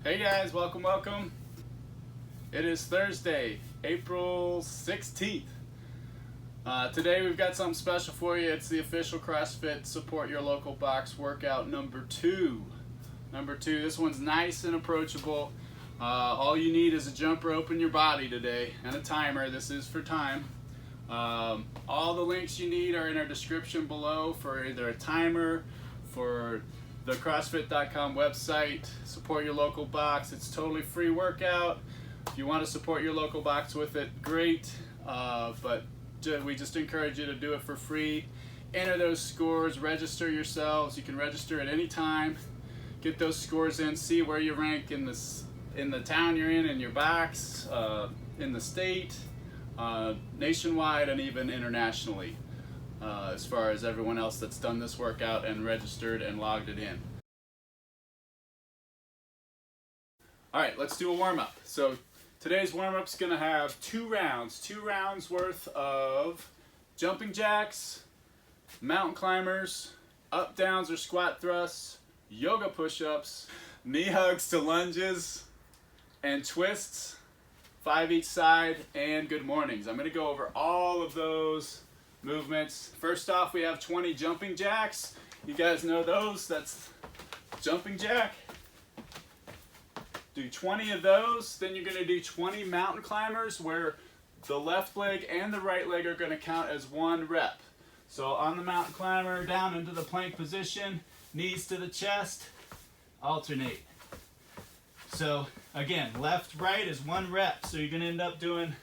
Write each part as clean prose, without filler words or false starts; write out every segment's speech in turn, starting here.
Hey guys, welcome. It is Thursday, April 16th. Today we've got something special for you. It's the official CrossFit Support Your Local Box workout number two. This one's nice and approachable. All you need is a jump rope in your body today and a timer. This is for time. All the links you need are in our description below for either a timer, for the CrossFit.com website, support your local box. It's totally free workout. If you want to support your local box with it, great. But we just encourage you to do it for free. Enter those scores, register yourselves. You can register at any time. Get those scores in, see where you rank in the town you're in your box, in the state, nationwide, and even internationally. As far as everyone else that's done this workout and registered and logged it in. Alright, let's do a warm-up. So today's warm-up's going to have two rounds worth of jumping jacks, mountain climbers, up downs or squat thrusts, yoga push-ups, knee hugs to lunges, and twists, 5 each side, and good mornings. I'm going to go over all of those movements. First off, we have 20 jumping jacks. You guys know those. That's jumping jack. Do 20 of those. Then you're going to do 20 mountain climbers where the left leg and the right leg are going to count as one rep. So on the mountain climber, down into the plank position, knees to the chest, alternate. So again, left, right is one rep. So you're going to end up doing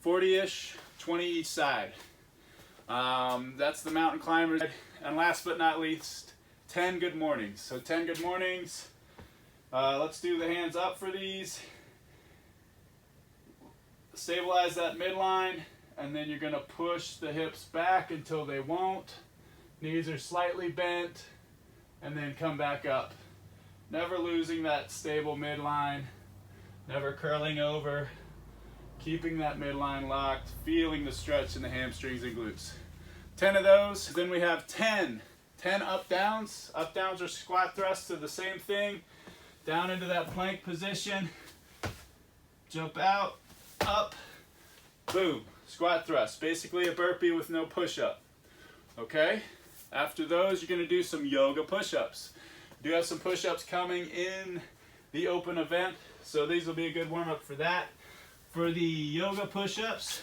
40-ish, 20 each side. That's the mountain climbers. And last but not least, 10 good mornings. So 10 good mornings. Let's do the hands up for these. Stabilize that midline, and then you're going to push the hips back until they won't. Knees are slightly bent, and then come back up. Never losing that stable midline, never curling over. Keeping that midline locked, feeling the stretch in the hamstrings and glutes. 10 of those. Then we have 10 up downs. Up downs are squat thrusts, are the same thing. Down into that plank position. Jump out, up, boom. Squat thrust. Basically a burpee with no push-up. Okay? After those, you're going to do some yoga push-ups. Do have some push-ups coming in the open event, so these will be a good warm-up for that. For the yoga push-ups,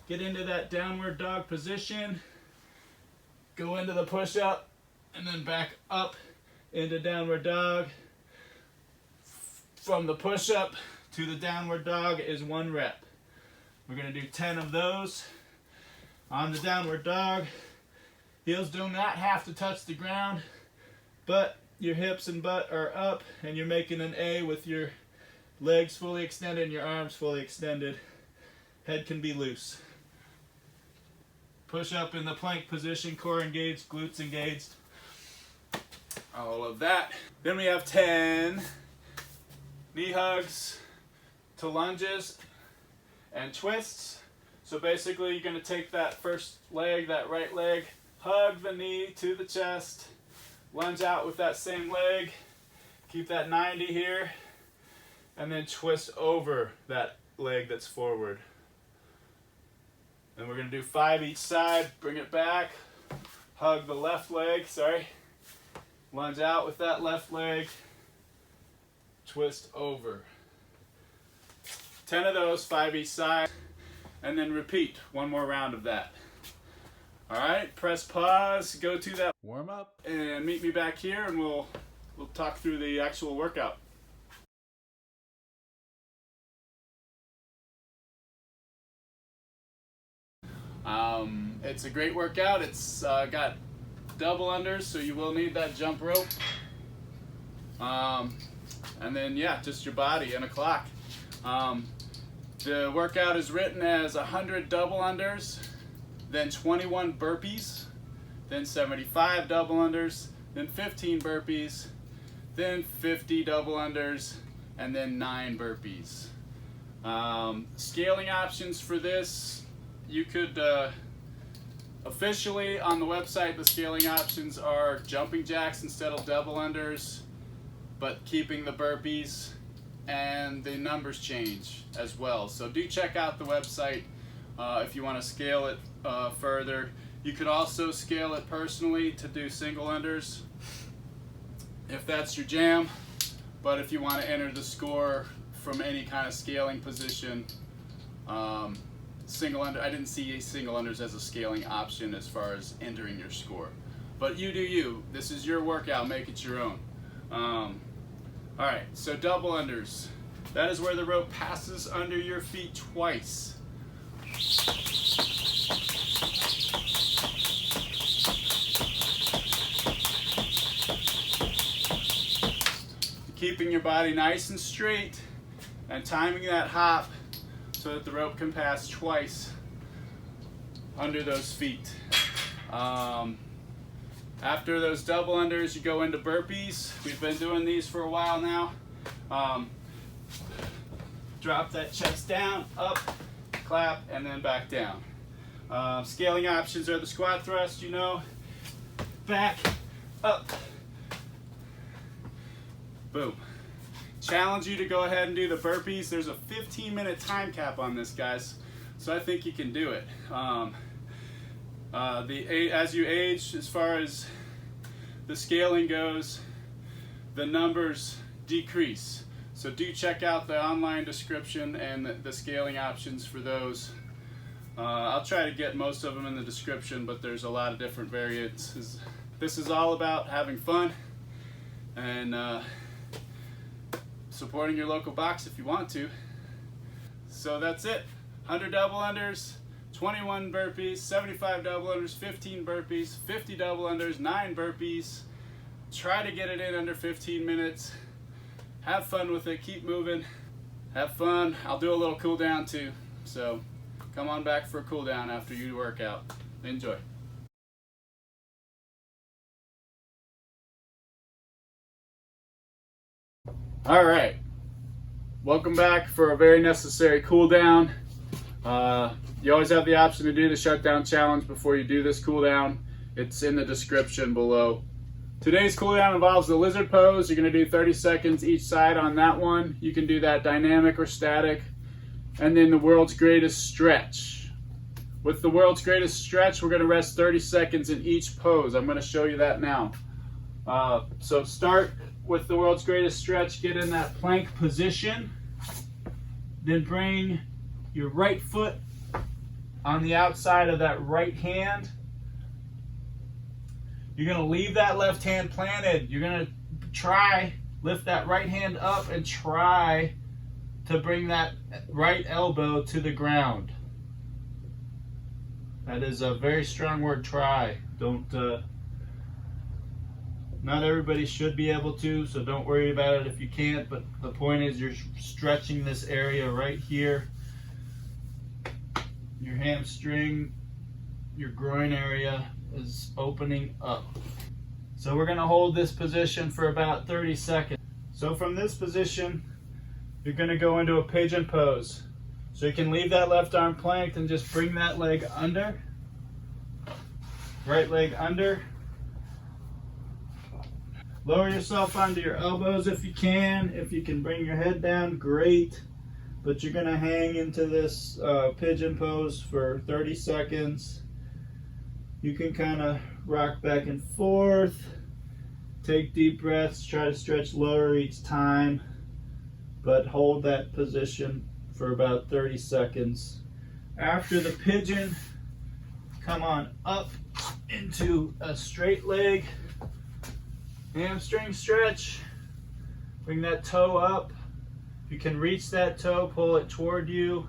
get into that downward dog position, go into the push-up, and then back up into downward dog. From the push-up to the downward dog is one rep. We're going to do 10 of those. On the downward dog, heels do not have to touch the ground, but your hips and butt are up, and you're making an A with your legs fully extended and your arms fully extended. Head can be loose. Push up in the plank position, core engaged, glutes engaged. All of that. Then we have 10 knee hugs to lunges and twists. So basically you're going to take that first leg, that right leg, hug the knee to the chest, lunge out with that same leg, keep that 90 here, and then twist over that leg that's forward. Then we're going to do 5 each side, bring it back, hug the left leg, lunge out with that left leg, twist over. 10 of those, 5 each side, and then repeat one more round of that. Alright, press pause, go to that warm up, and meet me back here and we'll talk through the actual workout. It's a great workout. It's got double unders, so you will need that jump rope. And then, yeah, just your body and a clock. The workout is written as 100 double unders, then 21 burpees, then 75 double unders, then 15 burpees, then 50 double unders, and then 9 burpees. Scaling options for this, you could officially on the website, the scaling options are jumping jacks instead of double unders, but keeping the burpees and the numbers change as well. So do check out the website if you want to scale it further. You could also scale it personally to do single unders if that's your jam, but if you want to enter the score from any kind of scaling position, single under, I didn't see single unders as a scaling option as far as entering your score, but you do you. This is your workout, make it your own. All right, so double unders. That is where the rope passes under your feet twice. Keeping your body nice and straight and timing that hop so that the rope can pass twice under those feet. After those double unders, you go into burpees. We've been doing these for a while now. Drop that chest down, up, clap, and then back down. Scaling options are the squat thrust, you know, back, up, boom. Challenge you to go ahead and do the burpees. There's a 15-minute time cap on this, guys, so I think you can do it. As you age, as far as the scaling goes, the numbers decrease. So do check out the online description and the scaling options for those. I'll try to get most of them in the description, but there's a lot of different variants. This is all about having fun and supporting your local box if you want to. So that's it. 100 double unders, 21 burpees, 75 double unders, 15 burpees, 50 double unders, 9 burpees. Try to get it in under 15 minutes. Have fun with it, keep moving, have fun. I'll do a little cool down too. So come on back for a cool down after you work out. Enjoy. All right, welcome back for a very necessary cool down. You always have the option to do the shutdown challenge before you do this cool down. It's in the description below. Today's cool down involves the lizard pose. You're going to do 30 seconds each side on that one. You can do that dynamic or static. And then the world's greatest stretch. With the world's greatest stretch, we're going to rest 30 seconds in each pose. I'm going to show you that now. So start with the world's greatest stretch. Get in that plank position. Then bring your right foot on the outside of that right hand. You're going to leave that left hand planted. You're going to lift that right hand up and try to bring that right elbow to the ground. That is a very strong word, try. Not everybody should be able to, so don't worry about it if you can't, but the point is you're stretching this area right here. Your hamstring, your groin area is opening up. So we're going to hold this position for about 30 seconds. So from this position, you're going to go into a pigeon pose. So you can leave that left arm planked and just bring that leg under. Right leg under. Lower yourself onto your elbows if you can. If you can bring your head down, great. But you're going to hang into this pigeon pose for 30 seconds. You can kind of rock back and forth. Take deep breaths. Try to stretch lower each time. But hold that position for about 30 seconds. After the pigeon, come on up into a straight leg. Hamstring stretch. Bring that toe up. If you can reach that toe, pull it toward you.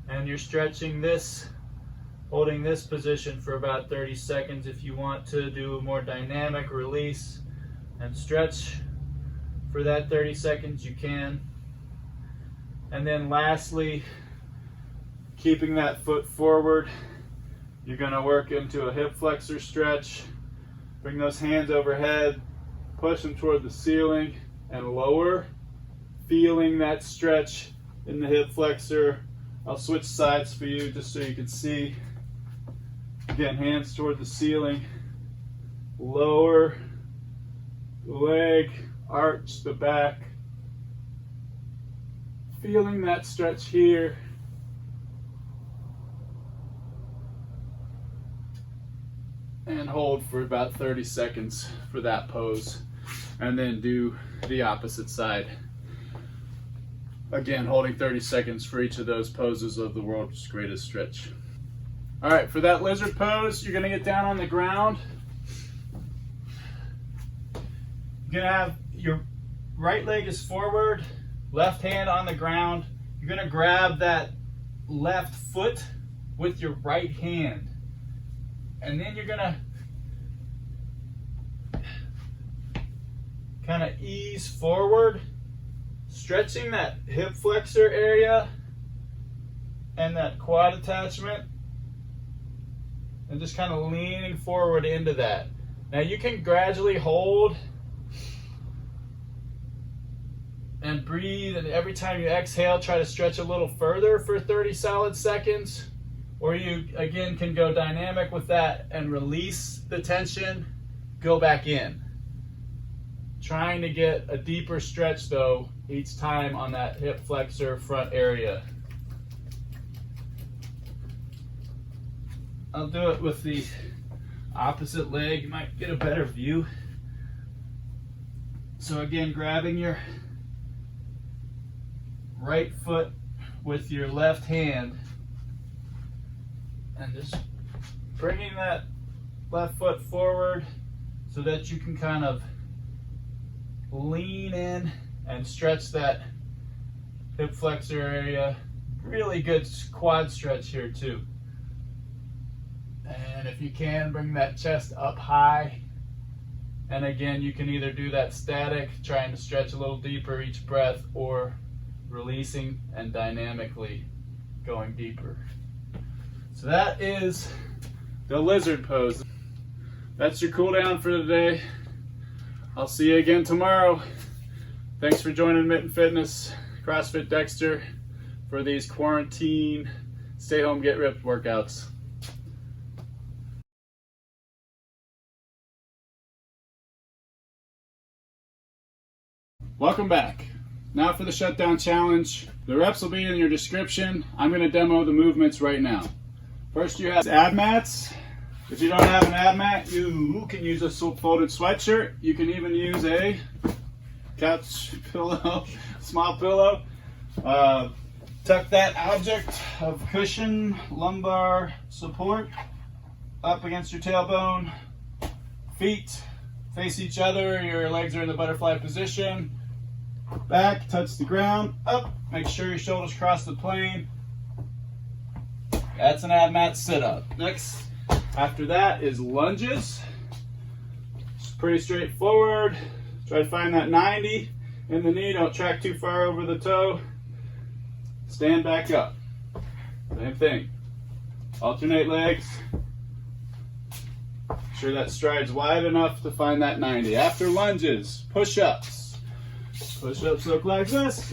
And you're stretching this, holding this position for about 30 seconds. If you want to do a more dynamic release and stretch for that 30 seconds, you can. And then lastly, keeping that foot forward, you're going to work into a hip flexor stretch. Bring those hands overhead. Push them toward the ceiling and lower, feeling that stretch in the hip flexor. I'll switch sides for you just so you can see. Again, hands toward the ceiling, lower, the leg, arch the back. Feeling that stretch here. And hold for about 30 seconds for that pose. And then do the opposite side. Again, holding 30 seconds for each of those poses of the world's greatest stretch. All right, for that lizard pose, you're gonna get down on the ground. You're gonna have your right leg is forward, left hand on the ground. You're gonna grab that left foot with your right hand. And then you're gonna kind of ease forward, stretching that hip flexor area and that quad attachment, and just kind of leaning forward into that. Now you can gradually hold and breathe, and every time you exhale, try to stretch a little further for 30 solid seconds. Or you, again, can go dynamic with that and release the tension, go back in. Trying to get a deeper stretch, though, each time on that hip flexor front area. I'll do it with the opposite leg. You might get a better view. So again, grabbing your right foot with your left hand, and just bringing that left foot forward so that you can kind of lean in and stretch that hip flexor area. Really good quad stretch here too. And if you can, bring that chest up high. And again, you can either do that static, trying to stretch a little deeper each breath, or releasing and dynamically going deeper. So that is the lizard pose. That's your cool down for today. I'll see you again tomorrow. Thanks for joining Mitten Fitness, CrossFit Dexter, for these quarantine, stay home, get ripped workouts. Welcome back. Now for the shutdown challenge. The reps will be in your description. I'm going to demo the movements right now. First, you have ab mats. If you don't have an ab mat, you can use a folded sweatshirt. You can even use a couch pillow, small pillow. Tuck that object of cushion, lumbar support up against your tailbone. Feet face each other. Your legs are in the butterfly position. Back, touch the ground, up. Make sure your shoulders cross the plane. That's an ab mat sit-up. Next, after that is lunges. It's pretty straightforward. Try to find that 90 in the knee. Don't track too far over the toe. Stand back up. Same thing. Alternate legs. Make sure that stride's wide enough to find that 90. After lunges, push-ups. Push-ups look like this.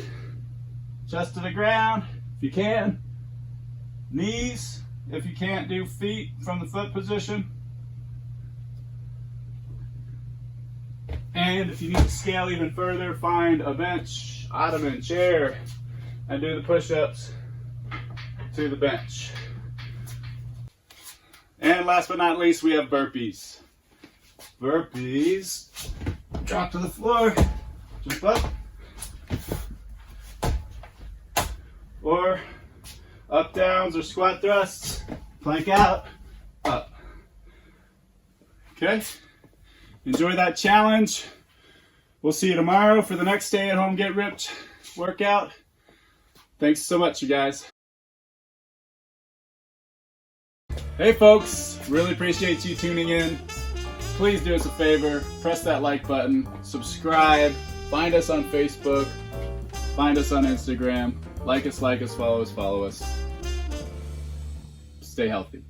Chest to the ground, if you can. Knees, if you can't do feet from the foot position. And if you need to scale even further, find a bench, ottoman, chair, and do the push-ups to the bench. And last but not least, we have burpees. Burpees, drop to the floor, jump up, or up downs or squat thrusts, plank out, up. Okay, enjoy that challenge. We'll see you tomorrow for the next stay at home get ripped workout. Thanks so much, you guys. Hey folks, really appreciate you tuning in. Please do us a favor, press that like button, subscribe, find us on Facebook, find us on Instagram, like us, follow us. Stay healthy.